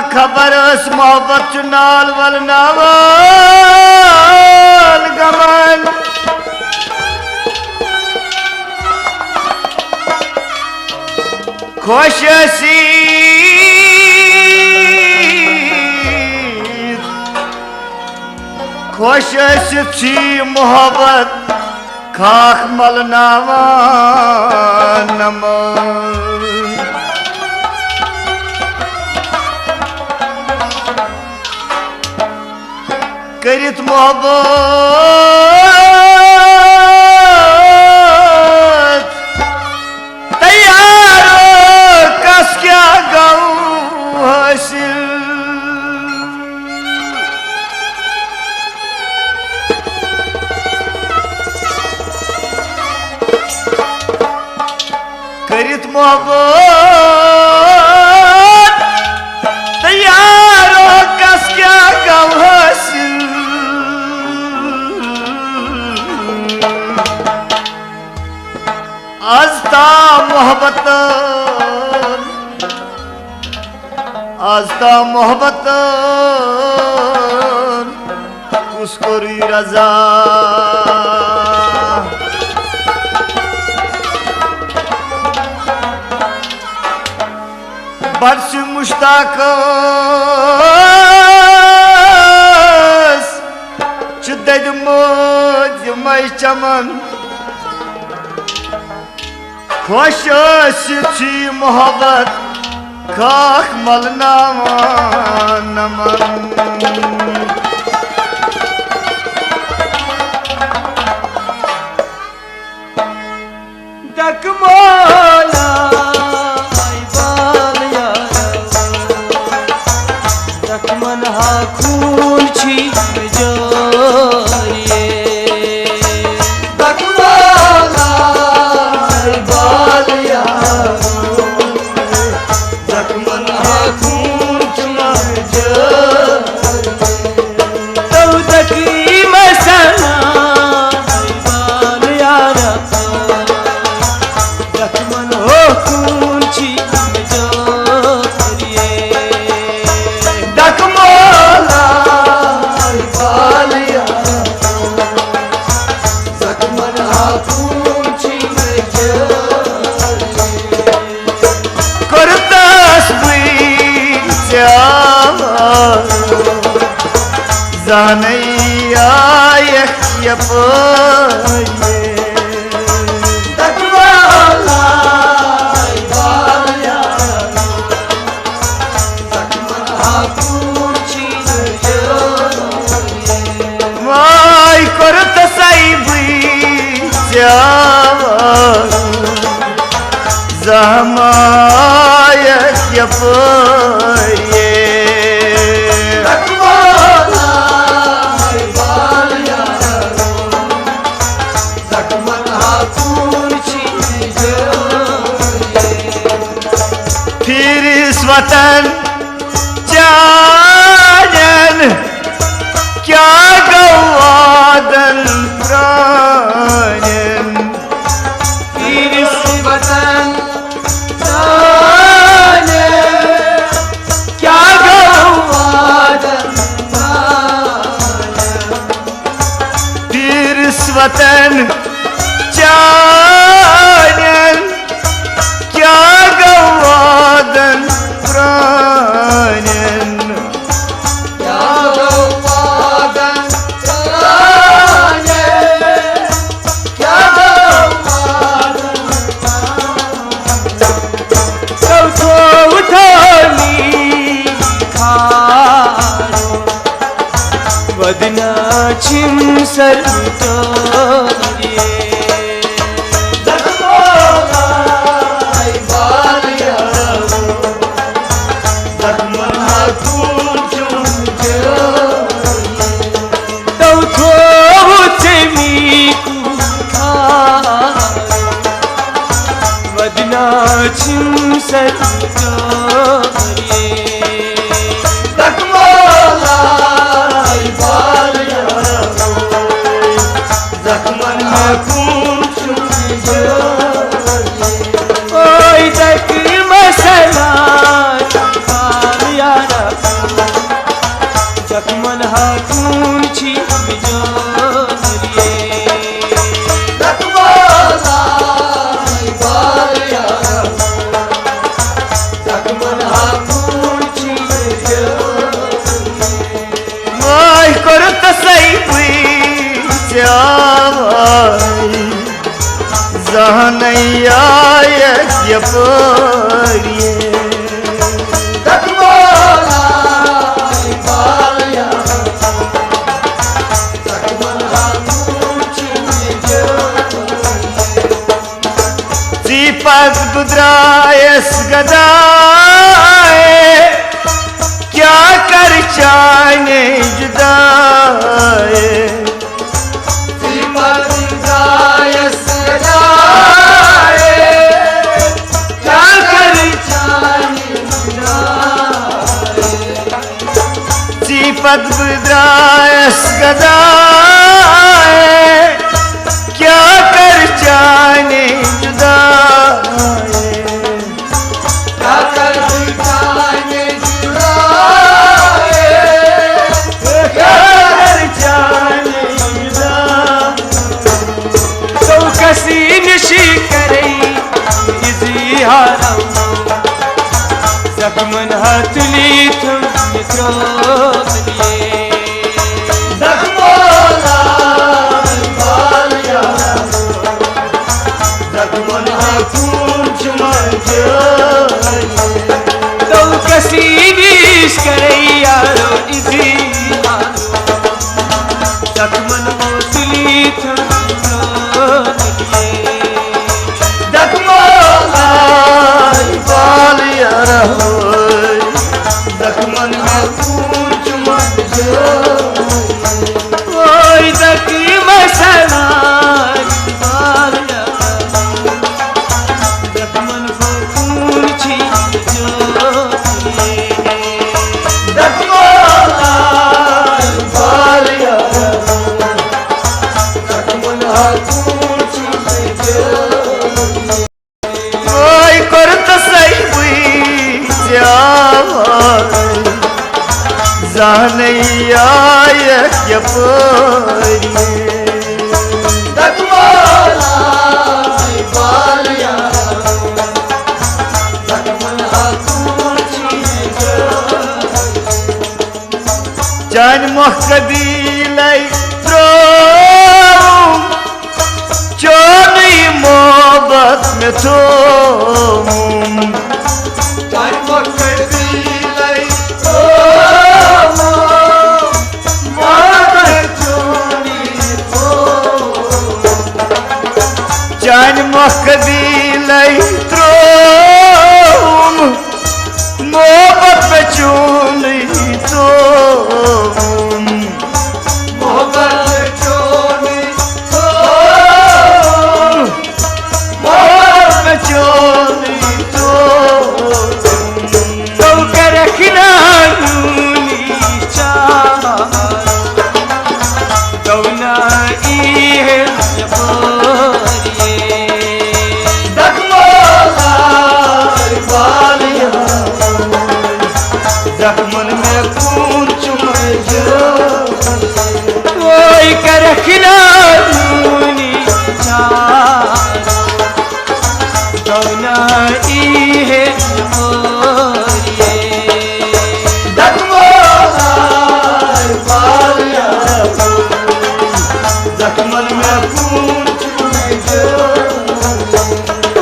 खबर उस मोहब्बत नाल वल नावल गमन खुश सी खुश सी मोहब्बत खाक मल नावा नमन करित मोहब्बत तैयार कस क्या गऊ हासिल करित मोहब्बत तैयार कस क्या गऊ हासिल आस्ता मोहब्बत उसकोरी रजा बर्श मुश्ताक शुद्ध मोज मई चमन खुश सी मोहब्बत खाक मलना नमन दकमोला बाल यारा दकमन हा खून छी जोरिए दकमोला बाल यारा दकमन हा खून छी जोरिए तो दकी मसना बाल यारा दकमन हो खून छी जोरिए दकमोला बाल यारा दकमन हा खून छी जोरिए करतास जानैया यपये दकमोला बाल यारा दकमन हा खून छी जोरिए माय करत साईबी जमाय यपये दकमोला बाल यारा दकमन हा खून छी जोरिए फिर इस वतन जान क्या गवादन प्राणन फिर इस वतन जाने क्या गवादन फिर इस वतन जान क्या गवादन प्राणन क्या गवादन जाने क्या गवादन लग्नाचीं सत्कार्ये जखमालाय बालया जखमन हाकून चुकी ओय तक मसला बालयारा जखमन हाकून छी बिजोरिये जखमालाय बालया जखमन हाकून चुकी वय करत सैवी जाय जहनैया यपरिये जखमालाय बालया जखमन हाकून चुकी दीपक दुद्रायस गदाए क्या कर चाहने जुदाए दीपक दुद्रायस गदाए क्या कर चाहने जुदाए दीपक दुद्रायस गदाए क्या कर चाहने जुदाए क्या कर चाहने जुदाए क्या कर चाहने जुदाए तो कसी निशी करे इज़िहारा जखमन हाथली तुम मित्रोलिए जखमालाय बालया जखमन हाकून चुकी तो कसी निश करे यारो इज़िहारा जखमन हाथली तुम मित्रोलिए जखमालाय बालया जखमन हाकून चुकी ओय तक मसला बालया जखमन हाकून छी बिजोरिये जखमालाय बालया जखमन हाकून चुकी वय करत सैवी जाय जहनैया यपरिये जखमालाय बालया जखमन हाकून चुकी जान मोह कबीलै त्रोम चोनी मोहब्बत में तुम जान मोह कबीलै त्रोम मोहब्बत चोनी जान मोह कबीलै त्रोम मोहब्बत में चोनी तुम मोहब्बत चोनी मोहब्बत चोनी तो कर रखना नूनी चाह तो ना इहे यपरिये जखमालाय बालया जखमन में खून चुकी ओय कर रखना नूनी चाह तो ना इहे यपरिये जखमालाय बालया जखमन में खून चुकी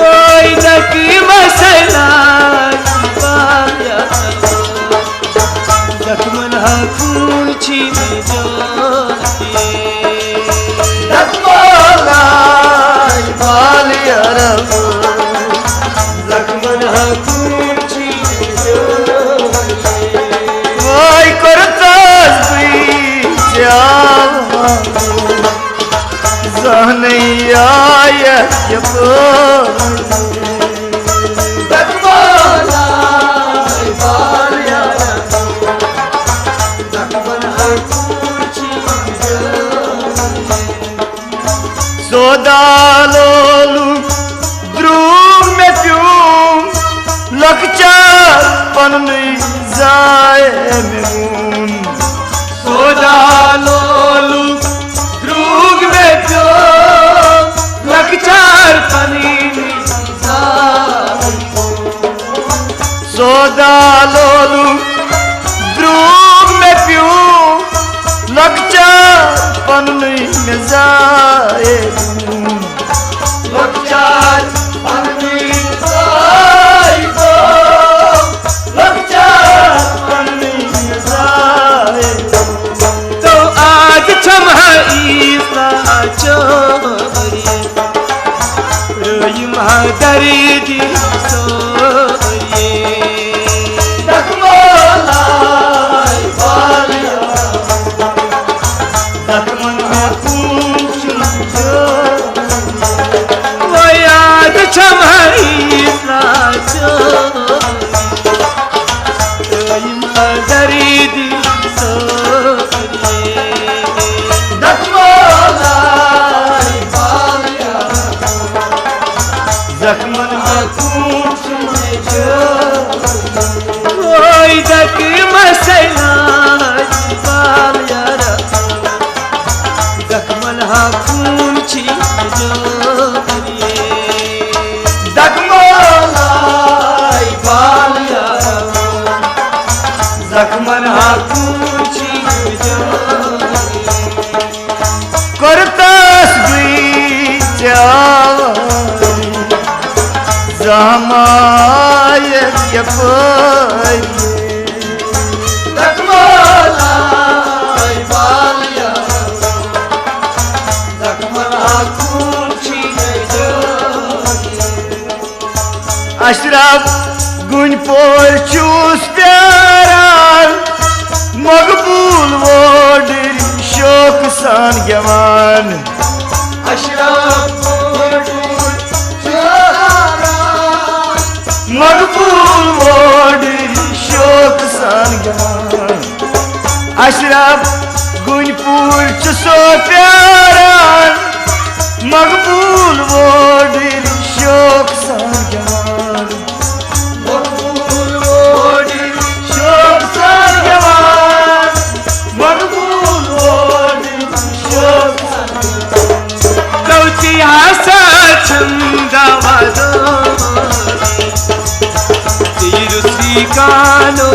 ओय तक मसला बालया जखमन हाकून छी बिजोरिये जखमालाय बालया जखमन हाकून चुकी वय करत जहनैया यपरिये me zaye Lokchar panmi zaye Lokchar panmi zaye तो आज छमईला चोरिए रोई मादरी दी सोरिए Dakmalay balya Dakman me kuncho वो आज छमईला चोरिए रोई मादरी दी सोरिए Dakmalay balya Dakman me kuncho ओई दक मसला बाल यारा दकमल हा खून छी जोरिए Dakmalay balya Zakman hakunchi Kortas gıcavay Zamayet yapay Dakmalay balya Zakman hakunchi Ashraf gün porçus pyaran Makbul vardır şok san geman Ashraf porçus pyaran Makbul vardır şok san geman Ashraf gün porçus pyaran Makbul vardır şok san geman Makbul vardır şok san geman Makbul vardır şok san गौची हासा छंदा वादो तीर सी कानो